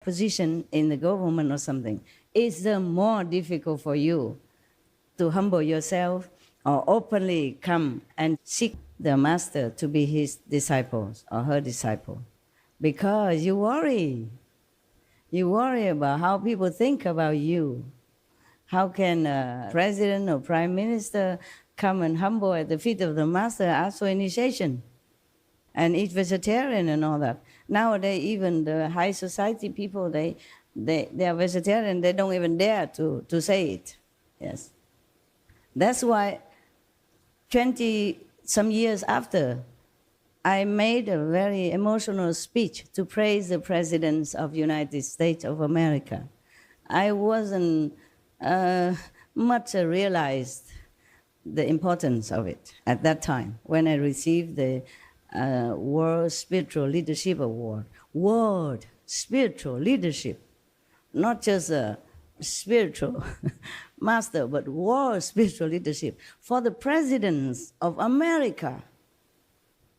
position in the government or something, it's the more difficult for you to humble yourself or openly come and seek the master to be his disciples or her disciple. Because you worry. You worry about how people think about you. How can a president or prime minister come and humble at the feet of the master, ask for initiation, and eat vegetarian and all that? Nowadays, even the high society people, they are vegetarian. They don't even dare to say it. Yes. That's why 20-some years after, I made a very emotional speech to praise the presidents of United States of America. I wasn't much realized the importance of it at that time when I received the World Spiritual Leadership Award. World Spiritual Leadership, not just a spiritual master, but world spiritual leadership for the presidents of America.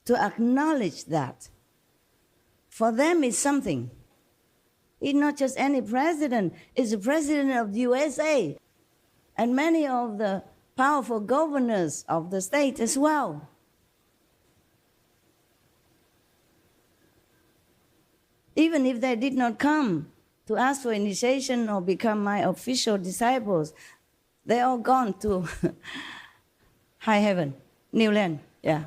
To acknowledge that, for them it's something. It's not just any president, it's the president of the USA and many of the powerful governors of the state as well. Even if they did not come to ask for initiation or become my official disciples, they all gone to high heaven, new land. Yeah.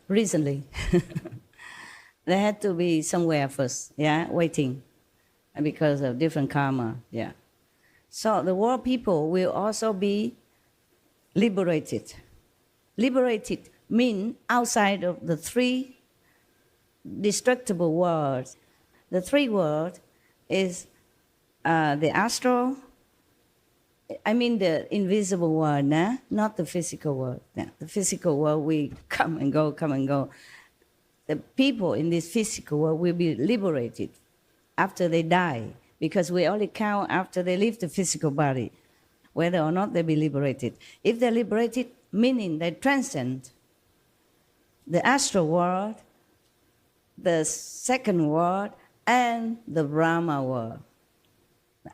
Recently, they had to be somewhere first, yeah, waiting, because of different karma, yeah. So the world people will also be liberated. Liberated means outside of the three destructible worlds. The three worlds is the astral, I mean the invisible world, not the physical world. The physical world, we come and go, come and go. The people in this physical world will be liberated after they die, because we only count after they leave the physical body, whether or not they be liberated. If they're liberated, meaning they transcend the astral world, the second world, and the Brahma world.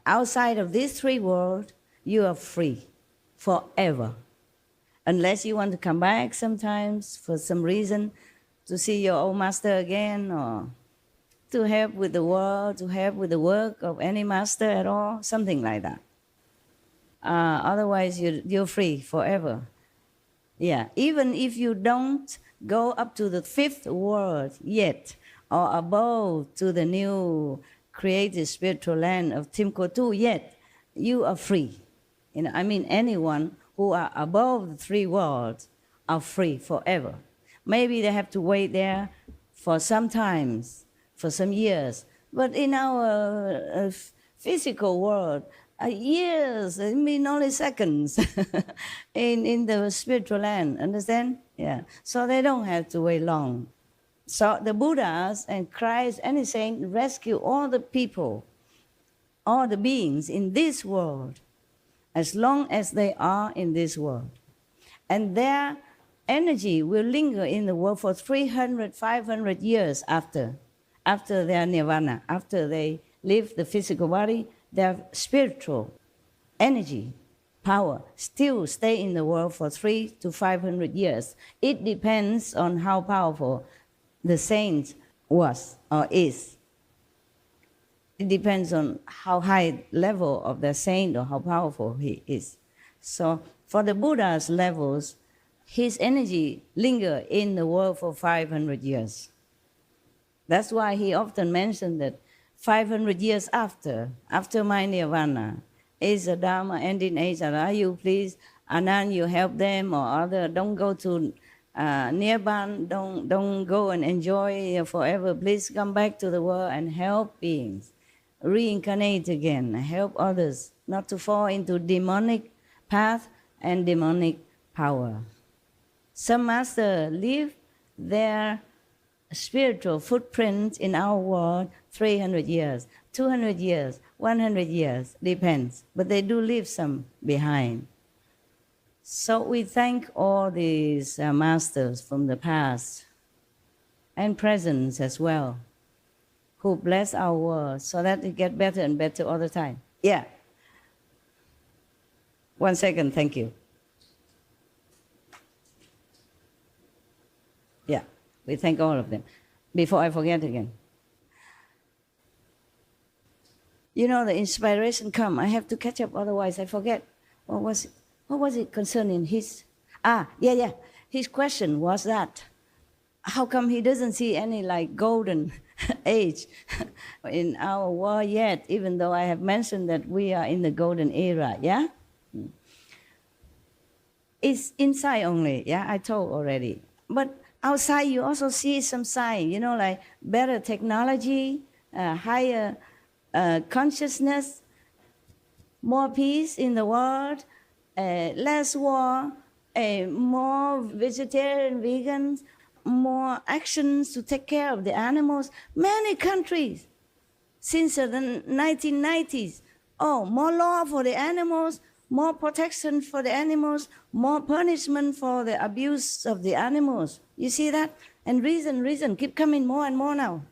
Outside of these three worlds, you are free forever. Unless you want to come back sometimes for some reason to see your old master again, or to help with the world, to help with the work of any master at all, something like that. Otherwise, you're free forever. Yeah, even if you don't go up to the fifth world yet, or above to the new created spiritual land of Timko 2 yet, you are free. I mean, anyone who are above the three worlds are free forever. Maybe they have to wait there for some times, for some years. But in our physical world, years, I mean only seconds in the spiritual land, understand? Yeah. So they don't have to wait long. So the Buddhas and Christ, any saint, rescue all the people, all the beings in this world, as long as they are in this world. And their energy will linger in the world for 300, 500 years after their nirvana, after they leave the physical body. Their spiritual energy, power, still stay in the world for 300 to 500 years. It depends on how powerful the saint was or is. It depends on how high level of the saint or how powerful he is. So for the Buddha's levels, his energy linger in the world for 500 years. That's why he often mentioned that 500 years after my nirvana, is the Dharma ending age. Are you please, Anand, you help them or other, don't go to Nirvana, don't go and enjoy forever. Please come back to the world and help beings. Reincarnate again, help others not to fall into demonic path and demonic power. Some masters leave their spiritual footprint in our world 300 years, 200 years, 100 years, depends. But they do leave some behind. So we thank all these masters from the past and present as well, who bless our world so that it gets better and better all the time. Yeah. 1 second, thank you. Yeah, we thank all of them. Before I forget again. You know, the inspiration come. I have to catch up, otherwise I forget. What was it concerning his? Yeah. His question was that, how come he doesn't see any like golden age in our world yet, even though I have mentioned that we are in the golden era, yeah? It's inside only, yeah, I told already. But outside you also see some sign, you know, like better technology, higher consciousness, more peace in the world, less war, more vegetarian, vegans, more actions to take care of the animals. Many countries since the 1990s, more law for the animals, more protection for the animals, more punishment for the abuse of the animals. You see that? And reason keep coming more and more now.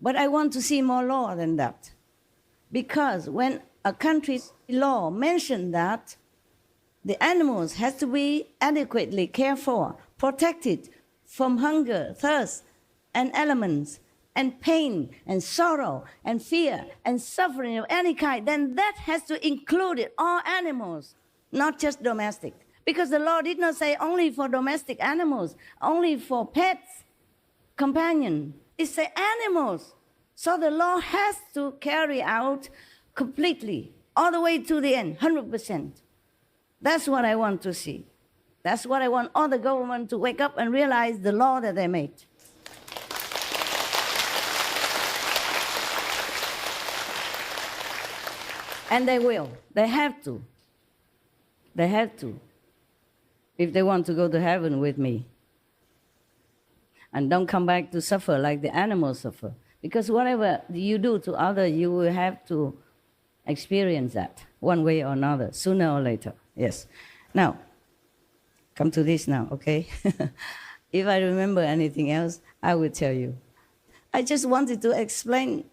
But I want to see more law than that. Because when a country's law mentions that the animals have to be adequately cared for, protected from hunger, thirst, and elements, and pain, and sorrow, and fear, and suffering of any kind, then that has to include all animals, not just domestic. Because the law did not say only for domestic animals, only for pets, companion. It says animals. So the law has to carry out completely, all the way to the end, 100%. That's what I want to see. That's what I want all the government to wake up and realize the law that they made. And they will. They have to. They have to. If they want to go to heaven with me. And don't come back to suffer like the animals suffer. Because whatever you do to others, you will have to experience that one way or another, sooner or later. Yes. Now, come to this now, okay? If I remember anything else, I will tell you. I just wanted to explain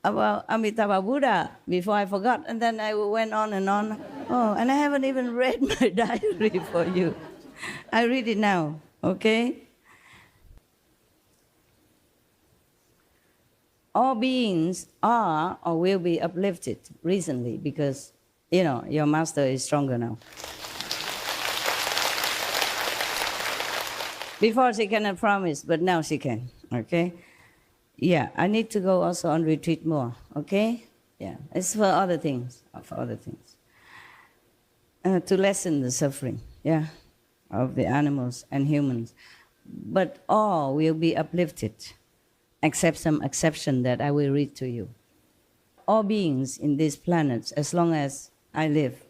about Amitabha Buddha before I forgot, and then I went on and on. Oh, and I haven't even read my diary for you. I read it now, okay? All beings are or will be uplifted recently because, you know, your master is stronger now. Before she cannot promise, but now she can, okay? Yeah, I need to go also on retreat more, okay? Yeah, it's for other things, to lessen the suffering, yeah, of the animals and humans. But all will be uplifted, except some exception that I will read to you. All beings in these planets, as long as I live,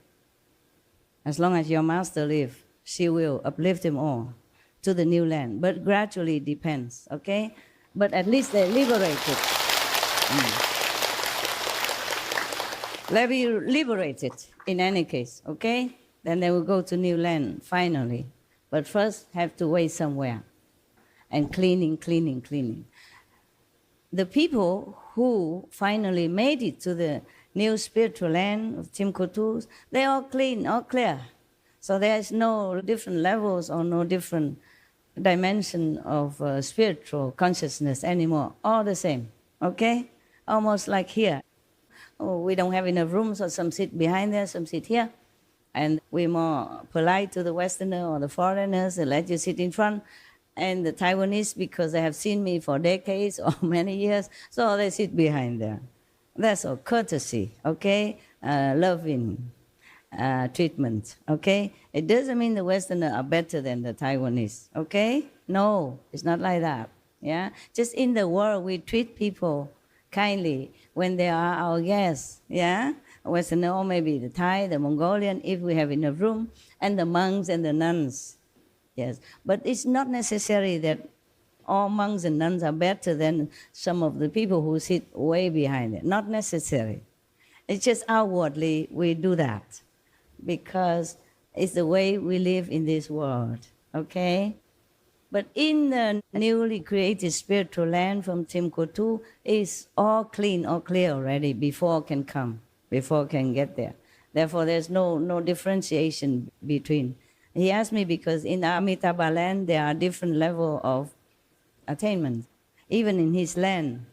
as long as your master lives, she will uplift them all to the new land. But gradually depends, okay? But at least they're liberated. They'll be liberated in any case, okay? Then they will go to new land, finally. But first have to wait somewhere. And cleaning. The people who finally made it to the new spiritual land of Timkotus, they're all clean, all clear. So there's no different levels or no different dimension of spiritual consciousness anymore. All the same, okay? Almost like here. Oh, we don't have enough room, so some sit behind there, some sit here. And we're more polite to the Westerner or the foreigners, they let you sit in front. And the Taiwanese, because they have seen me for decades or many years, so they sit behind there. That's all courtesy, okay? Loving treatment, okay? It doesn't mean the Westerners are better than the Taiwanese, okay? No, it's not like that, yeah? Just in the world, we treat people kindly when they are our guests, yeah? Westerner, or maybe the Thai, the Mongolian, if we have enough room, and the monks and the nuns. Yes, but it's not necessary that all monks and nuns are better than some of the people who sit way behind it. Not necessary. It's just outwardly we do that. because it's the way we live in this world, okay? But in the newly created spiritual land from Timbuktu, it's all clean, all clear already before can come, before can get there. Therefore, there's no differentiation between. He asked me because in Amitabha land, there are different levels of attainment. Even in his land,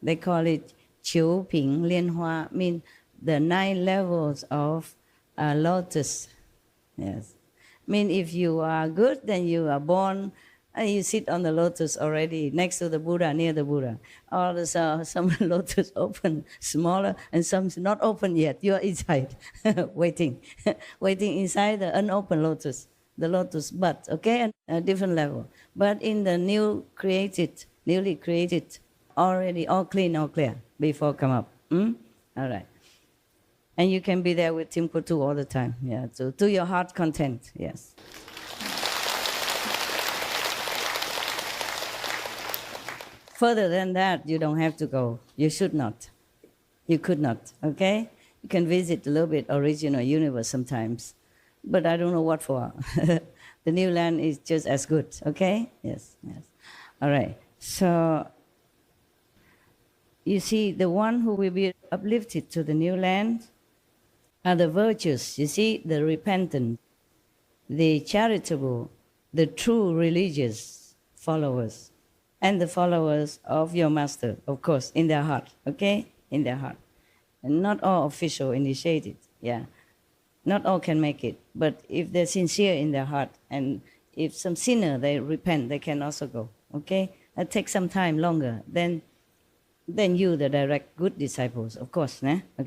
they call it Chiu Ping Lian Hoa, mean the 9 levels of lotus. Yes. Mean if you are good, then you are born and you sit on the lotus already next to the Buddha, near the Buddha. Or there's some lotus open, smaller, and some not open yet. You are inside, waiting, waiting inside the unopened lotus, the lotus bud, okay, and a different level. But in the newly created, already all clean, all clear before come up. All right. And you can be there with Timbuktu all the time, yeah, to your heart content, yes. Further than that, you don't have to go. You should not. You could not, okay? You can visit a little bit original universe sometimes, but I don't know what for. The new land is just as good, okay? Yes, yes. All right, so you see, the one who will be uplifted to the new land are the virtuous, you see, the repentant, the charitable, the true religious followers, and the followers of your master, of course, in their heart, okay? In their heart. And not all official initiated, yeah. Not all can make it, but if they're sincere in their heart, and if some sinner, they repent, they can also go, okay? It takes some time longer than you, the direct good disciples, of course, né? Okay.